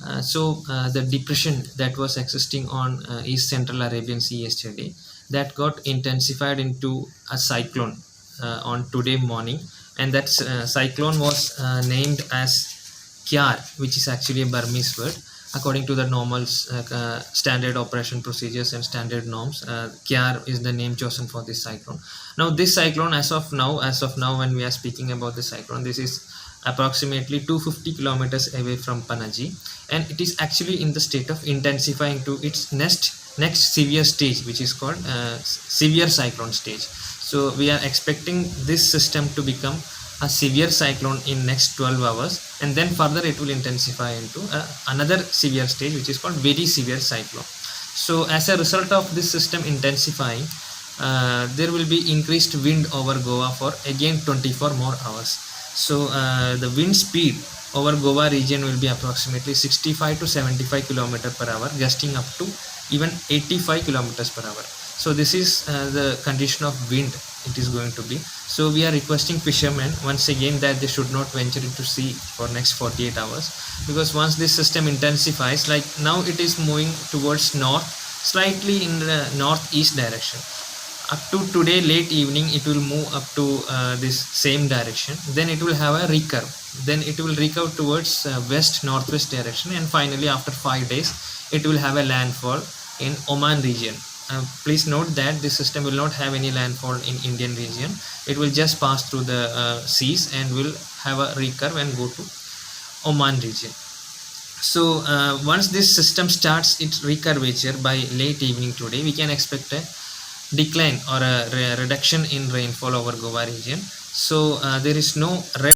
The depression that was existing on East Central Arabian Sea yesterday, that got intensified into a cyclone on today morning, and that cyclone was named as Kyar, which is actually a Burmese word. According to the normal standard operation procedures and standard norms, Kyar is the name chosen for this cyclone. Now, this cyclone, as of now, when we are speaking about the cyclone, this is approximately 250 kilometers away from Panaji, and it is actually in the state of intensifying to its next severe stage, which is called severe cyclone stage. So we are expecting this system to become a severe cyclone in next 12 hours, and then further it will intensify into another severe stage, which is called very severe cyclone. So as a result of this system intensifying, there will be increased wind over Goa for again 24 more hours. So the wind speed over Goa region will be approximately 65 to 75 km per hour, gusting up to even 85 km per hour. So this is the condition of wind it is going to be. So we are requesting fishermen once again that they should not venture into sea for next 48 hours, because once this system intensifies, like now it is moving towards north, slightly in the northeast direction. Up to today late evening it will move up to this same direction, then it will have a recurve, then it will recurve towards west northwest direction, and finally after 5 days it will have a landfall in Oman region. Please note that this system will not have any landfall in Indian region. It will just pass through the seas and will have a recurve and go to Oman region. So once this system starts its recurvature by late evening today, we can expect a decline or a reduction in rainfall over Goa region. So there is no red